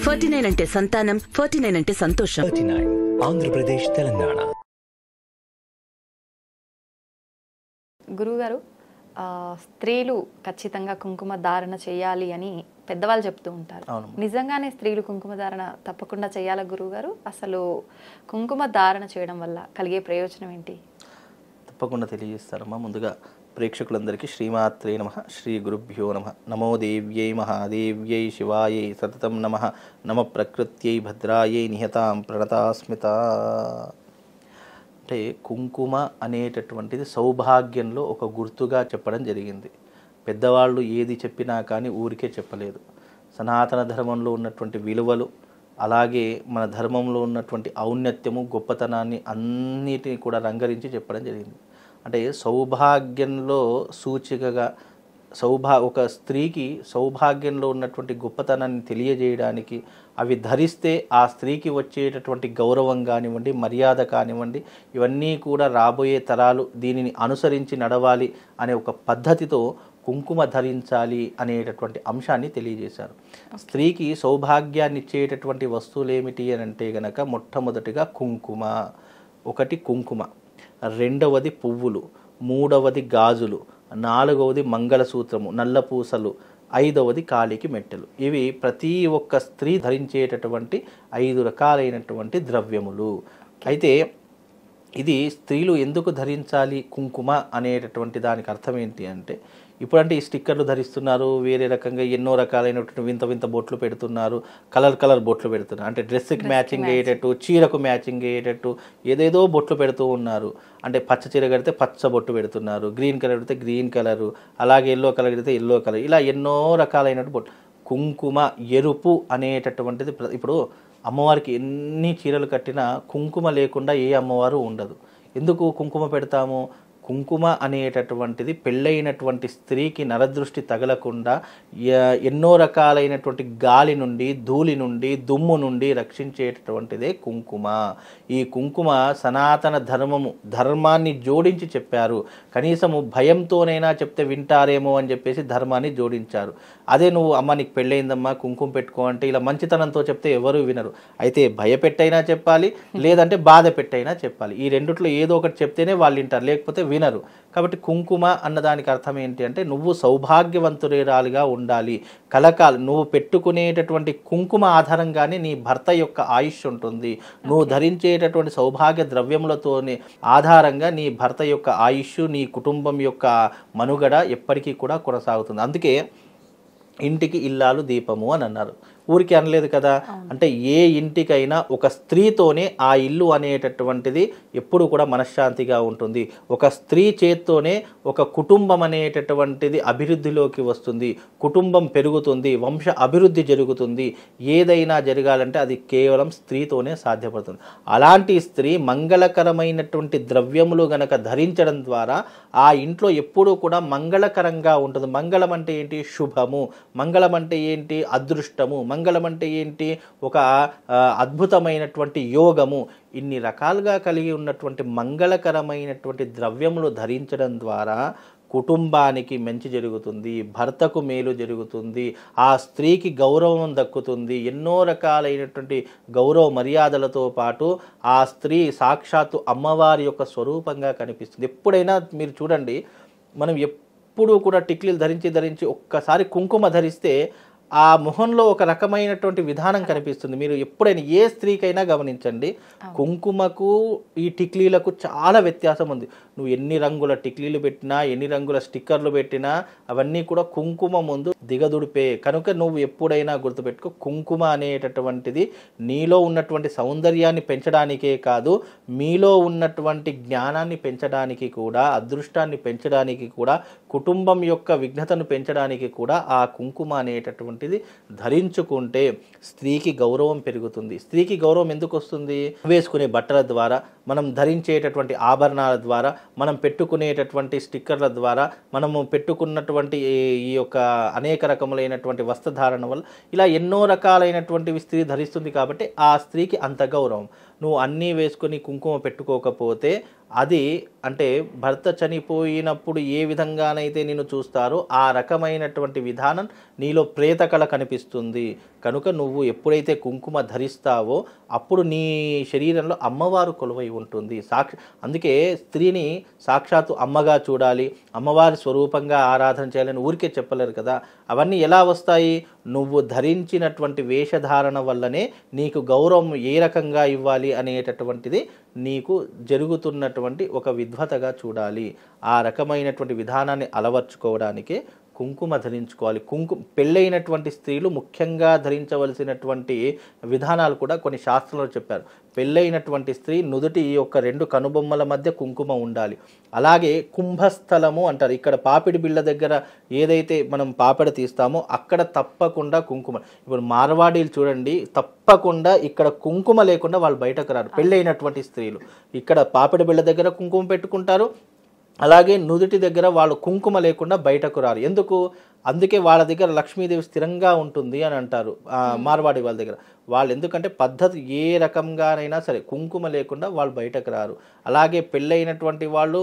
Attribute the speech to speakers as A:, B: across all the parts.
A: 49 అంటే సంతానం, 49 అంటే సంతోషం.
B: 39 ఆంధ్రప్రదేశ్, తెలంగాణ.
C: గురువుగారు, స్త్రీలు ఖచ్చితంగా కుంకుమ ధారణ చేయాలి అని పెద్దవాళ్ళు చెప్తూ ఉంటారు. నిజంగానే స్త్రీలు కుంకుమ ధారణ తప్పకుండా చేయాలా గురువుగారు? అసలు కుంకుమ ధారణ చేయడం వల్ల కలిగే ప్రయోజనం ఏంటి?
D: తప్పకుండా తెలియజేస్తారమ్మా. ముందుగా ప్రేక్షకులందరికీ శ్రీమాత్రే నమః, శ్రీ గురుభ్యో నమః. నమో దేవ్యై మహాదేవ్యై శివాయై సతతం నమః. నమ ప్రకృత్యై భద్రాయై నిహతాం ప్రణతాస్మిత. అంటే కుంకుమ అనేటటువంటిది సౌభాగ్యంలో ఒక గుర్తుగా చెప్పడం జరిగింది. పెద్దవాళ్ళు ఏది చెప్పినా కానీ ఊరికే చెప్పలేదు. సనాతన ధర్మంలో ఉన్నటువంటి విలువలు, అలాగే మన ధర్మంలో ఉన్నటువంటి ఔన్నత్యము, గొప్పతనాన్ని అన్నిటిని కూడా రంగరించి చెప్పడం జరిగింది. అంటే సౌభాగ్యంలో సూచికగా ఒక స్త్రీకి సౌభాగ్యంలో ఉన్నటువంటి గొప్పతనాన్ని తెలియజేయడానికి, అవి ధరిస్తే ఆ స్త్రీకి వచ్చేటటువంటి గౌరవం కానివ్వండి, మర్యాద కానివ్వండి, ఇవన్నీ కూడా రాబోయే తరాలు దీనిని అనుసరించి నడవాలి అనే ఒక పద్ధతితో కుంకుమ ధరించాలి అనేటటువంటి అంశాన్ని తెలియజేశారు. స్త్రీకి సౌభాగ్యాన్ని ఇచ్చేటటువంటి వస్తువులు ఏమిటి అని అంటే గనక మొట్టమొదటిగా కుంకుమ. ఒకటి కుంకుమ, రెండవది పువ్వులు, మూడవది గాజులు, నాలుగవది మంగళసూత్రము, నల్ల పూసలు, ఐదవది కాలికి మెట్టెలు. ఇవి ప్రతి ఒక్క స్త్రీ ధరించేటటువంటి 5 రకాలైనటువంటి ద్రవ్యములు. అయితే ఇది స్త్రీలు ఎందుకు ధరించాలి కుంకుమ అనేటటువంటి దానికి అర్థం ఏంటి అంటే, ఇప్పుడంటే ఈ స్టిక్కర్లు ధరిస్తున్నారు, వేరే రకంగా ఎన్నో రకాలైనటువంటి వింత వింత బొట్లు పెడుతున్నారు, కలర్ బొట్లు పెడుతున్నారు. అంటే డ్రెస్కి మ్యాచింగ్ అయ్యేటట్టు, చీరకు మ్యాచింగ్ అయ్యేటట్టు ఏదేదో బొట్లు పెడుతూ ఉన్నారు. అంటే పచ్చ చీర కడితే పచ్చ బొట్టు పెడుతున్నారు, గ్రీన్ కలర్ పెడితే గ్రీన్ కలరు, అలాగే ఎల్లో కలర్ కడితే ఎల్లో కలర్, ఇలా ఎన్నో రకాలైనటువంటి బొట్లు. కుంకుమ, ఎరుపు అనేటటువంటిది ఇప్పుడు అమ్మవారికి ఎన్ని చీరలు కట్టినా కుంకుమ లేకుండా ఏ అమ్మవారు ఉండదు. ఎందుకు కుంకుమ పెడతాము? కుంకుమ అనేటటువంటిది పెళ్ళైనటువంటి స్త్రీకి నరదృష్టి తగలకుండా ఎన్నో రకాలైనటువంటి గాలి నుండి, ధూళి నుండి, దుమ్ము నుండి రక్షించేటటువంటిదే కుంకుమ. ఈ కుంకుమ సనాతన ధర్మాన్ని జోడించి చెప్పారు. కనీసము భయంతోనైనా చెప్తే వింటారేమో అని చెప్పేసి ధర్మాన్ని జోడించారు. అదే నువ్వు అమ్మ నీకు పెళ్ళయిందమ్మా కుంకుమ పెట్టుకో అంటే ఇలా మంచితనంతో చెప్తే ఎవరు వినరు. అయితే భయపెట్టైనా చెప్పాలి, లేదంటే బాధ పెట్టైనా చెప్పాలి. ఈ రెండిట్లో ఏదో ఒకటి చెప్తేనే వాళ్ళు వింటారు, లేకపోతే వినరు. కాబట్టి కుంకుమ అన్నదానికి అర్థం ఏంటి అంటే, నువ్వు సౌభాగ్యవంతురాలుగా ఉండాలి, కలకాలం నువ్వు పెట్టుకునేటటువంటి కుంకుమ ఆధారంగానే నీ భర్త యొక్క ఆయుష్ ఉంటుంది. నువ్వు ధరించేటటువంటి సౌభాగ్య ద్రవ్యములతోనే ఆధారంగా నీ భర్త యొక్క ఆయుష్, నీ కుటుంబం యొక్క మనుగడ ఎప్పటికీ కూడా కొనసాగుతుంది. అందుకే ఇంటికి ఇల్లాలు దీపము అని అన్నారు. ఊరికి అనలేదు కదా. అంటే ఏ ఇంటికైనా ఒక స్త్రీతోనే ఆ ఇల్లు అనేటటువంటిది ఎప్పుడు కూడా మనశ్శాంతిగా ఉంటుంది. ఒక స్త్రీ చేత్తోనే ఒక కుటుంబం అనేటటువంటిది అభివృద్ధిలోకి వస్తుంది, కుటుంబం పెరుగుతుంది, వంశ అభివృద్ధి జరుగుతుంది. ఏదైనా జరగాలంటే అది కేవలం స్త్రీతోనే సాధ్యపడుతుంది. అలాంటి స్త్రీ మంగళకరమైనటువంటి ద్రవ్యములు గనక ధరించడం ద్వారా ఆ ఇంట్లో ఎప్పుడూ కూడా మంగళకరంగా ఉంటుంది. మంగళం అంటే ఏంటి? శుభము. మంగళం అంటే ఏంటి? అదృష్టము. మంగళం అంటే ఏంటి? ఒక అద్భుతమైనటువంటి యోగము. ఇన్ని రకాలుగా కలిగి ఉన్నటువంటి మంగళకరమైనటువంటి ద్రవ్యములు ధరించడం ద్వారా కుటుంబానికి మంచి జరుగుతుంది, భర్తకు మేలు జరుగుతుంది, ఆ స్త్రీకి గౌరవం దక్కుతుంది. ఎన్నో రకాలైనటువంటి గౌరవ మర్యాదలతో పాటు ఆ స్త్రీ సాక్షాత్తు అమ్మవారి యొక్క స్వరూపంగా కనిపిస్తుంది. ఎప్పుడైనా మీరు చూడండి, మనం ఎప్పుడూ కూడా టిక్లీలు ధరించి ఒక్కసారి కుంకుమ ధరిస్తే ఆ మొహంలో ఒక రకమైనటువంటి విధానం కనిపిస్తుంది. మీరు ఎప్పుడైనా ఏ స్త్రీకైనా గమనించండి, కుంకుమకు ఈ టిక్లీలకు చాలా వ్యత్యాసం ఉంది. నువ్వు ఎన్ని రంగుల టిక్లీలు పెట్టినా, ఎన్ని రంగుల స్టిక్కర్లు పెట్టినా అవన్నీ కూడా కుంకుమ ముందు దిగదుడిపే. కనుక నువ్వు ఎప్పుడైనా గుర్తుపెట్టుకో, కుంకుమ అనేటటువంటిది నీలో ఉన్నటువంటి సౌందర్యాన్ని పెంచడానికే కాదు, మీలో ఉన్నటువంటి జ్ఞానాన్ని పెంచడానికి కూడా, అదృష్టాన్ని పెంచడానికి కూడా, కుటుంబం యొక్క విఘ్నతను పెంచడానికి కూడా ఆ కుంకుమ అనేటటువంటి ధరించుకుంటే స్త్రీకి గౌరవం పెరుగుతుంది. స్త్రీకి గౌరవం ఎందుకు వస్తుంది? వేసుకునే బట్టల ద్వారా, మనం ధరించేటటువంటి ఆభరణాల ద్వారా, మనం పెట్టుకునేటటువంటి స్టిక్కర్ల ద్వారా, మనము పెట్టుకున్నటువంటి ఈ యొక్క అనేక రకములైనటువంటి వస్త్రధారణ వల్ల ఇలా ఎన్నో రకాలైనటువంటివి స్త్రీ ధరిస్తుంది. కాబట్టి ఆ స్త్రీకి అంత గౌరవం. నువ్వు అన్నీ వేసుకొని కుంకుమ పెట్టుకోకపోతే అది అంటే భర్త చనిపోయినప్పుడు ఏ విధంగానైతే నిన్ను చూస్తారో ఆ రకమైనటువంటి విధానం నీలో ప్రేతకళ కనిపిస్తుంది. కనుక నువ్వు ఎప్పుడైతే కుంకుమ ధరిస్తావో అప్పుడు నీ శరీరంలో అమ్మవారు కొలువై ఉంటుంది. అందుకే స్త్రీని సాక్షాత్తు అమ్మగా చూడాలి, అమ్మవారి స్వరూపంగా ఆరాధన చేయాలని ఊరికే చెప్పలేరు కదా. అవన్నీ ఎలా వస్తాయి? నువ్వు ధరించినటువంటి వేషధారణ వల్లనే నీకు గౌరవం ఏ రకంగా ఇవ్వాలి అనేటటువంటిది నీకు జరుగుతున్నటువంటి ఒక విద్వతగా చూడాలి. ఆ రకమైనటువంటి విధానాన్ని అలవర్చుకోవడానికే కుంకుమ ధరించుకోవాలి. పెళ్ళైనటువంటి స్త్రీలు ముఖ్యంగా ధరించవలసినటువంటి విధానాలు కూడా కొన్ని శాస్త్రాలు చెప్పారు. పెళ్ళైనటువంటి స్త్రీ నుదుటి యొక్క 2 కనుబొమ్మల మధ్య కుంకుమ ఉండాలి. అలాగే కుంభస్థలము అంటారు, ఇక్కడ పాపిడి బిళ్ళ దగ్గర ఏదైతే మనం పాపిడ తీస్తామో అక్కడ తప్పకుండా కుంకుమ. ఇప్పుడు మార్వాడీలు చూడండి, తప్పకుండా ఇక్కడ కుంకుమ లేకుండా వాళ్ళు బయటకు రారు. పెళ్ళైనటువంటి స్త్రీలు ఇక్కడ పాపిడి బిళ్ళ దగ్గర కుంకుమ పెట్టుకుంటారు, అలాగే నుదుటి దగ్గర వాళ్ళు కుంకుమ లేకుండా బయటకు రారు. ఎందుకు? అందుకే వాళ్ళ దగ్గర లక్ష్మీదేవి స్థిరంగా ఉంటుంది అని అంటారు మార్వాడి వాళ్ళ దగ్గర. వాళ్ళు ఎందుకంటే పద్ధతి ఏ రకంగానైనా సరే కుంకుమ లేకుండా వాళ్ళు బయటకు రారు. అలాగే పెళ్ళైనటువంటి వాళ్ళు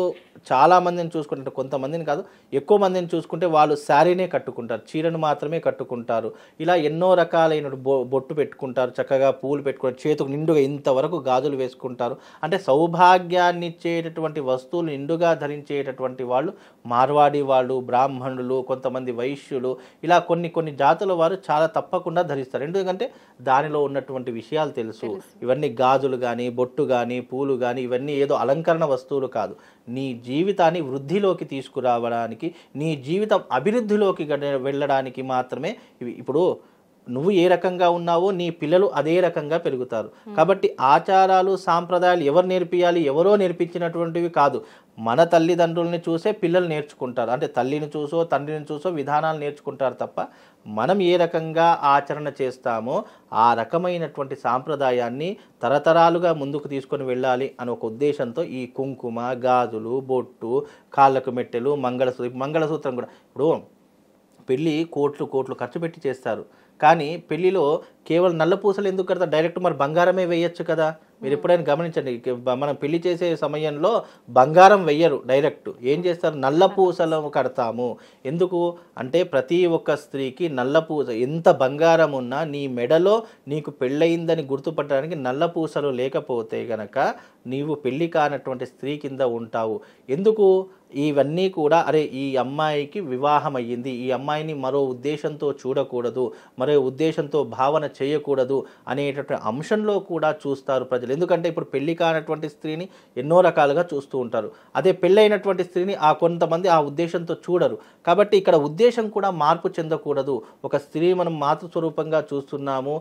D: చాలామందిని చూసుకుంటే, కొంతమందిని కాదు ఎక్కువ మందిని చూసుకుంటే వాళ్ళు శారీనే కట్టుకుంటారు, చీరను మాత్రమే కట్టుకుంటారు. ఇలా ఎన్నో రకాలైన బొట్టు పెట్టుకుంటారు, చక్కగా పూలు పెట్టుకుంటారు, చేతుకు నిండుగా ఇంతవరకు గాజులు వేసుకుంటారు. అంటే సౌభాగ్యాన్ని ఇచ్చేటటువంటి వస్తువులు నిండుగా ధరించేటటువంటి వాళ్ళు మార్వాడి వాళ్ళు, బ్రాహ్మణులు, కొంతమంది వైశ్యులు, ఇలా కొన్ని జాతుల వారు చాలా తప్పకుండా ధరిస్తారు. ఎందుకంటే దానిలో ఉన్నటువంటి విషయాలు తెలుసు. ఇవన్నీ గాజులు కానీ, బొట్టు కానీ, పూలు కానీ ఇవన్నీ ఏదో అలంకరణ వస్తువులు కాదు. నీ జీవితాన్ని వృద్ధిలోకి తీసుకురావడానికి, నీ జీవితం అభివృద్ధిలోకి వెళ్ళడానికి మాత్రమే ఇవి. ఇప్పుడు నువ్వు ఏ రకంగా ఉన్నావో నీ పిల్లలు అదే రకంగా పెరుగుతారు. కాబట్టి ఆచారాలు సాంప్రదాయాలు ఎవరు నేర్పియాలి? ఎవరో నేర్పించినటువంటివి కాదు. మన తల్లిదండ్రుల్ని చూసే పిల్లలు నేర్చుకుంటారు. అంటే తల్లిని చూసో తండ్రిని చూసో విధానాలు నేర్చుకుంటారు తప్ప మనం ఏ రకంగా ఆచరణ చేస్తామో ఆ రకమైనటువంటి సాంప్రదాయాన్ని తరతరాలుగా ముందుకు తీసుకొని వెళ్ళాలి అని ఒక ఉద్దేశంతో ఈ కుంకుమ, గాజులు, బొట్టు, కాళ్ళకు మెట్టెలు, మంగళసూత్రం కూడా. ఇప్పుడు పెళ్ళి కోట్లు ఖర్చు పెట్టి చేస్తారు, కానీ పెళ్లిలో కేవలం నల్ల పూసలు ఎందుకు కడతారు? డైరెక్ట్ మరి బంగారమే వేయచ్చు కదా. మీరు ఎప్పుడైనా గమనించండి, మనం పెళ్లి చేసే సమయంలో బంగారం వెయ్యరు, డైరెక్ట్ ఏం చేస్తారు? నల్ల పూసలు కడతాము. ఎందుకు అంటే ప్రతి ఒక్క స్త్రీకి నల్ల పూస, ఎంత బంగారం ఉన్నా నీ మెడలో నీకు పెళ్ళయిందని గుర్తుపట్టడానికి నల్ల పూసలు లేకపోతే గనక నీవు పెళ్లి కానటువంటి స్త్రీ కింద ఉంటావు. ఎందుకు? ఇవన్నీ కూడా అరే ఈ అమ్మాయికి వివాహం అయ్యింది, ఈ అమ్మాయిని మరో ఉద్దేశంతో చూడకూడదు, మరో ఉద్దేశంతో భావన చేయకూడదు అనేటటువంటి అంశంలో కూడా చూస్తారు ప్రజలు. ఎందుకంటే ఇప్పుడు పెళ్లి కానటువంటి స్త్రీని ఎన్నో రకాలుగా చూస్తూ ఉంటారు, అదే పెళ్ళైనటువంటి స్త్రీని కొంతమంది ఆ ఉద్దేశంతో చూడరు. కాబట్టి ఇక్కడ ఉద్దేశం కూడా మార్పు చెందకూడదు. ఒక స్త్రీ మనం మాతృస్వరూపంగా చూస్తున్నాము,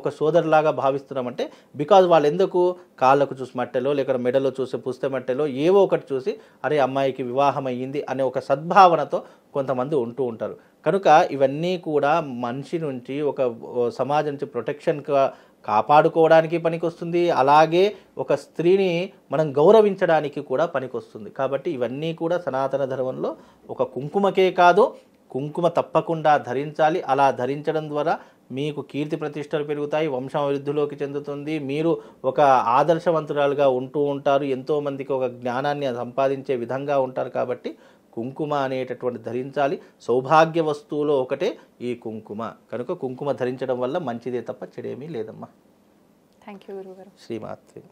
D: ఒక సోదరులాగా భావిస్తున్నామంటే బికాజ్ వాళ్ళు ఎందుకు కాళ్ళకు చూసి మట్టెలో, లేక మెడలో చూసే పుస్తక మట్టెలో ఏవో ఒకటి చూసి అరే అమ్మాయికి వివాహం అయ్యింది అనే ఒక సద్భావనతో కొంతమంది ఉంటూ ఉంటారు. కనుక ఇవన్నీ కూడా మనిషి నుంచి, ఒక సమాజం నుంచి ప్రొటెక్షన్గా కాపాడుకోవడానికి పనికొస్తుంది. అలాగే ఒక స్త్రీని మనం గౌరవించడానికి కూడా పనికొస్తుంది. కాబట్టి ఇవన్నీ కూడా సనాతన ధర్మంలో ఒక కుంకుమకే కాదు, కుంకుమ తప్పకుండా ధరించాలి. అలా ధరించడం ద్వారా మీకు కీర్తి ప్రతిష్టలు పెరుగుతాయి, వంశం అభివృద్ధిలోకి చెందుతుంది, మీరు ఒక ఆదర్శవంతురాలుగా ఉంటూ ఉంటారు, ఎంతోమందికి ఒక జ్ఞానాన్ని సంపాదించే విధంగా ఉంటారు. కాబట్టి కుంకుమ అనేటటువంటి ధరించాలి. సౌభాగ్య వస్తువులో ఒకటే ఈ కుంకుమ. కనుక కుంకుమ ధరించడం వల్ల మంచిదే తప్ప చెడేమీ లేదమ్మా.
C: థ్యాంక్ యూ గురుగారు.
D: శ్రీమాత్రే.